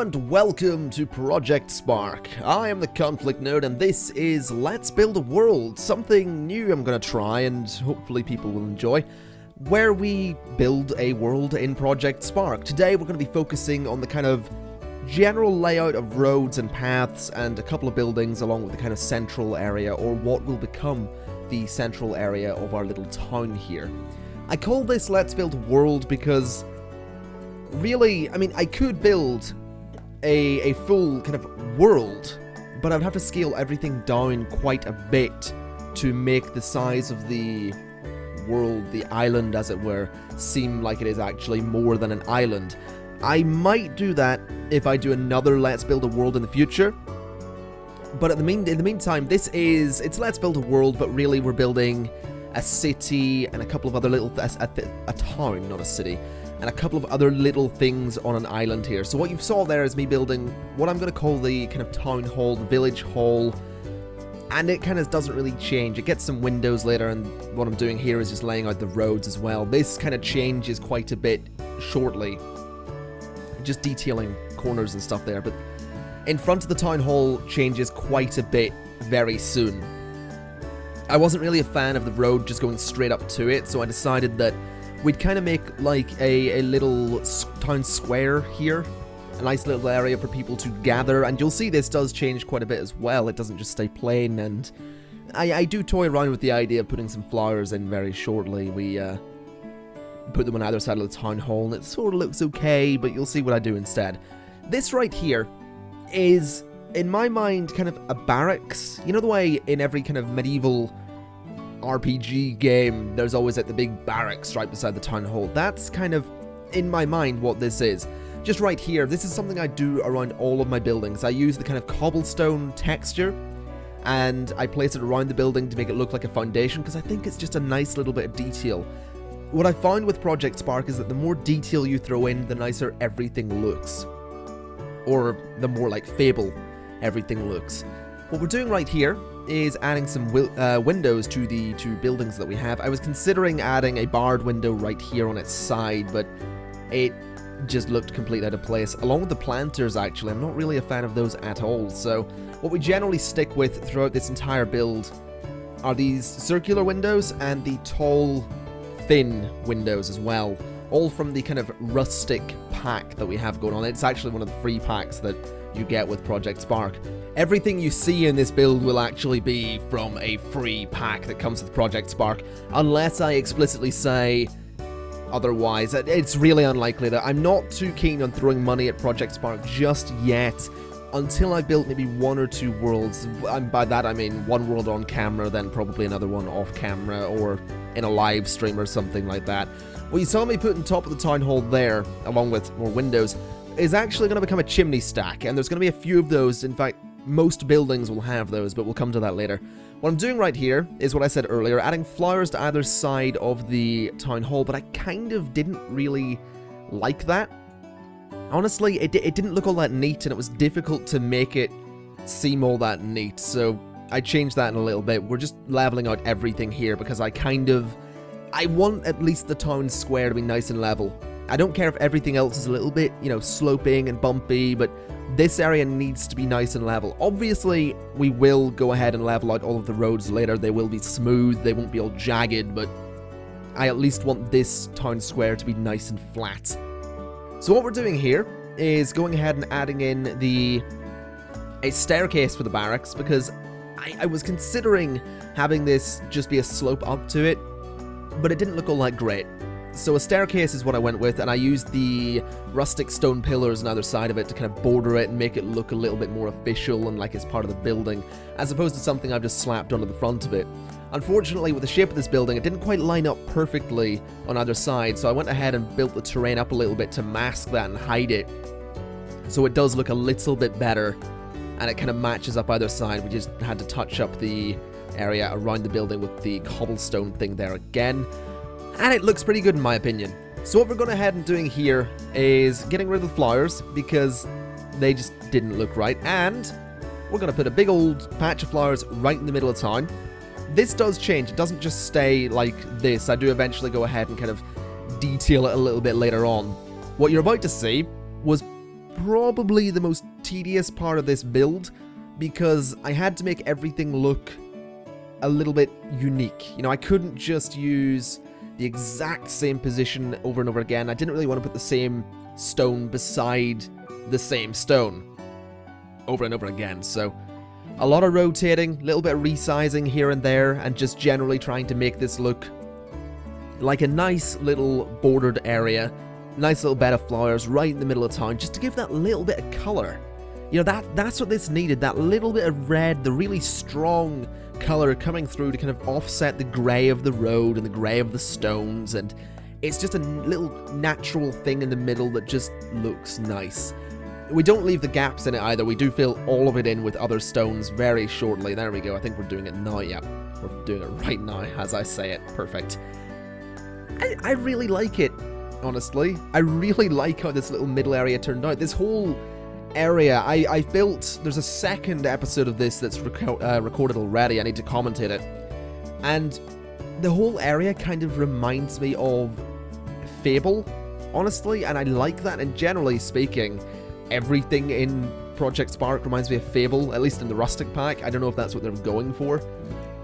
and welcome to Project Spark. I am the ConflictNerd and this is Let's Build a World, something new I'm gonna try and hopefully people will enjoy, where we build a world in Project Spark. Today we're gonna be focusing on the kind of general layout of roads and paths and a couple of buildings along with the kind of central area, or what will become the central area of our little town here. I call this Let's Build a World because really, I mean, I could build a full kind of world, but I'd have to scale everything down quite a bit to make the size of the world, the island as it were, seem like it is actually more than an island. I might do that if I do another Let's Build a World in the future, but in the meantime, it's Let's Build a World, but really we're building a city and a couple of other little, a town, not a city, and a couple of other little things on an island here. So what you saw there is me building what I'm going to call the kind of town hall, the village hall, and it kind of doesn't really change. It gets some windows later, and what I'm doing here is just laying out the roads as well. This kind of changes quite a bit shortly, just detailing corners and stuff there, but in front of the town hall changes quite a bit very soon. I wasn't really a fan of the road just going straight up to it, so I decided that we'd kind of make like a little town square here, a nice little area for people to gather, and you'll see this does change quite a bit as well. It doesn't just stay plain, and I do toy around with the idea of putting some flowers in very shortly. We put them on either side of the town hall, and it sort of looks okay, but you'll see what I do instead. This right here is, in my mind, kind of a barracks. You know the way in every kind of medieval RPG game, there's always like the big barracks right beside the town hall. That's kind of, in my mind, what this is. Just right here, this is something I do around all of my buildings. I use the kind of cobblestone texture, and I place it around the building to make it look like a foundation, because I think it's just a nice little bit of detail. What I found with Project Spark is that the more detail you throw in, the nicer everything looks. Or the more like Fable everything looks. What we're doing right here is adding some windows to the two buildings that we have. I was considering adding a barred window right here on its side, but it just looked completely out of place. Along with the planters, actually, I'm not really a fan of those at all. So what we generally stick with throughout this entire build are these circular windows and the tall, thin windows as well. All from the kind of rustic pack that we have going on. It's actually one of the free packs that you get with Project Spark. Everything you see in this build will actually be from a free pack that comes with Project Spark, unless I explicitly say otherwise. It's really unlikely that I'm not too keen on throwing money at Project Spark just yet, until I built maybe one or two worlds. And by that I mean one world on camera, then probably another one off camera, or in a live stream or something like that. What you saw me put on top of the town hall there, along with more windows, is actually going to become a chimney stack, and there's going to be a few of those. In fact, most buildings will have those, but we'll come to that later. What I'm doing right here is what I said earlier, adding flowers to either side of the town hall, but I kind of didn't really like that. Honestly, it didn't look all that neat, and it was difficult to make it seem all that neat, so I changed that in a little bit. We're just leveling out everything here, because I want at least the town square to be nice and level. I don't care if everything else is a little bit, you know, sloping and bumpy, but this area needs to be nice and level. Obviously, we will go ahead and level out all of the roads later. They will be smooth, they won't be all jagged, but I at least want this town square to be nice and flat. So what we're doing here is going ahead and adding in a staircase for the barracks, because I was considering having this just be a slope up to it, but it didn't look all that great. So a staircase is what I went with, and I used the rustic stone pillars on either side of it to kind of border it and make it look a little bit more official and like it's part of the building, as opposed to something I've just slapped onto the front of it. Unfortunately, with the shape of this building, it didn't quite line up perfectly on either side, so I went ahead and built the terrain up a little bit to mask that and hide it, so it does look a little bit better, and it kind of matches up either side. We just had to touch up the area around the building with the cobblestone thing there again, and it looks pretty good in my opinion. So what we're going ahead and doing here is getting rid of the flowers, because they just didn't look right, and we're going to put a big old patch of flowers right in the middle of town. This does change, it doesn't just stay like this. I do eventually go ahead and kind of detail it a little bit later on. What you're about to see was probably the most tedious part of this build, because I had to make everything look a little bit unique. You know, I couldn't just use the exact same position over and over again. I didn't really want to put the same stone beside the same stone over and over again, so a lot of rotating, a little bit of resizing here and there, and just generally trying to make this look like a nice little bordered area, nice little bed of flowers right in the middle of town, just to give that little bit of color. You know, that's what this needed, that little bit of red, the really strong color coming through to kind of offset the grey of the road and the grey of the stones, and it's just a little natural thing in the middle that just looks nice. We don't leave the gaps in it either, we do fill all of it in with other stones very shortly. There we go, I think we're doing it now, yeah. We're doing it right now as I say it, perfect. I really like it, honestly. I really like how this little middle area turned out. This whole area, I've built, there's a second episode of this that's recorded already, I need to commentate it. And the whole area kind of reminds me of Fable, honestly, and I like that, and generally speaking, everything in Project Spark reminds me of Fable, at least in the Rustic Pack. I don't know if that's what they're going for,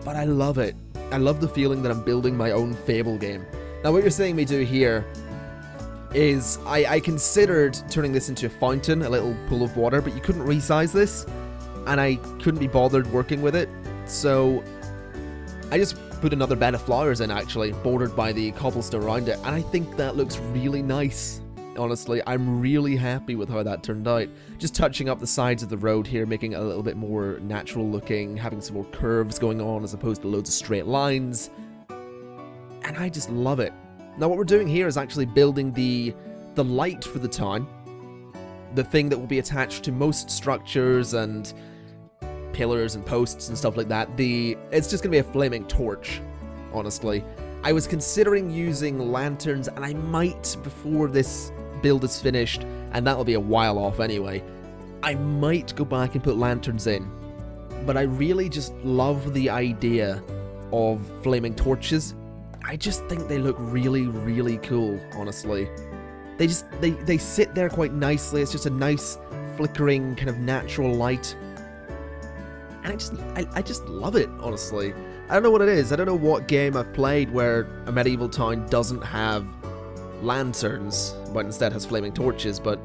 but I love it. I love the feeling that I'm building my own Fable game. Now what you're seeing me do here is I considered turning this into a fountain, a little pool of water, but you couldn't resize this, and I couldn't be bothered working with it, so I just put another bed of flowers in, actually, bordered by the cobblestone around it, and I think that looks really nice. Honestly, I'm really happy with how that turned out. Just touching up the sides of the road here, making it a little bit more natural looking, having some more curves going on as opposed to loads of straight lines. And I just love it. Now what we're doing here is actually building the light for the town. The thing that will be attached to most structures and pillars and posts and stuff like that. It's just going to be a flaming torch, honestly. I was considering using lanterns, and I might, before this build is finished, and that'll be a while off anyway, I might go back and put lanterns in. But I really just love the idea of flaming torches. I just think they look really, really cool, honestly. They sit there quite nicely. It's just a nice flickering kind of natural light. And I just love it, honestly. I don't know what it is. I don't know what game I've played where a medieval town doesn't have lanterns, but instead has flaming torches, but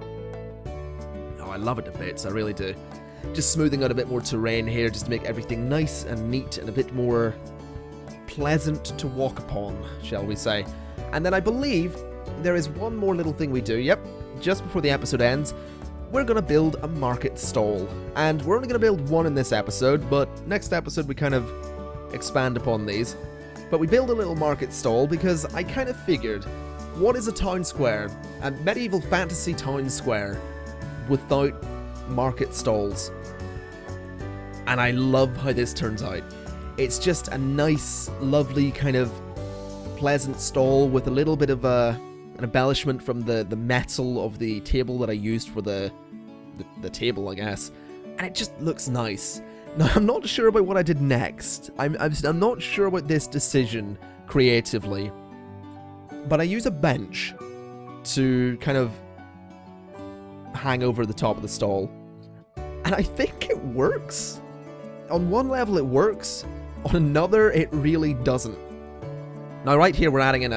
oh, I love it to bits, I really do. Just smoothing out a bit more terrain here, just to make everything nice and neat and a bit more pleasant to walk upon, shall we say. And then I believe there is one more little thing we do, yep, just before the episode ends. We're going to build a market stall, and we're only going to build one in this episode, but next episode we kind of expand upon these. But we build a little market stall because I kind of figured, what is a town square, a medieval fantasy town square, without market stalls? And I love how this turns out. It's just a nice, lovely kind of pleasant stall with a little bit of an embellishment from the metal of the table that I used for the table, I guess. And it just looks nice. Now, I'm not sure about what I did next. I'm not sure about this decision creatively. But I use a bench to kind of hang over the top of the stall. And I think it works. On one level it works, on another it really doesn't. Now right here we're adding in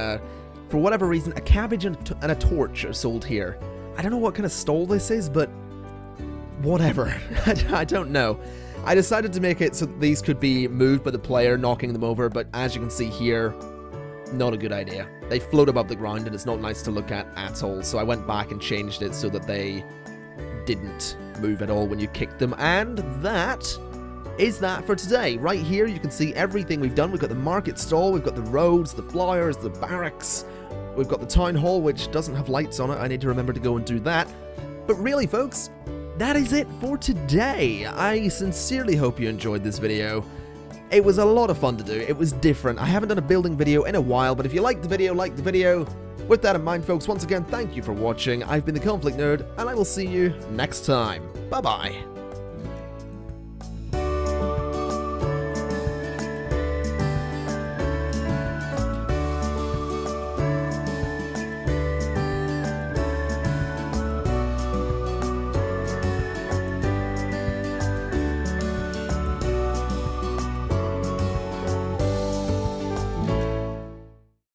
for whatever reason, a cabbage and a torch are sold here. I don't know what kind of stall this is, but whatever. I don't know. I decided to make it so that these could be moved by the player, knocking them over, but as you can see here, not a good idea. They float above the ground and it's not nice to look at all, so I went back and changed it so that they didn't move at all when you kicked them, and that is that for today. Right here you can see everything we've done. We've got the market stall, we've got the roads, the flowers, the barracks, we've got the town hall, which doesn't have lights on it. I need to remember to go and do that. But really folks, that is it for today. I sincerely hope you enjoyed this video. It was a lot of fun to do. It was different. I haven't done a building video in a while, but if you liked the video, like the video. With that in mind, folks, once again, thank you for watching. I've been the ConflictNerd, and I will see you next time. Bye-bye.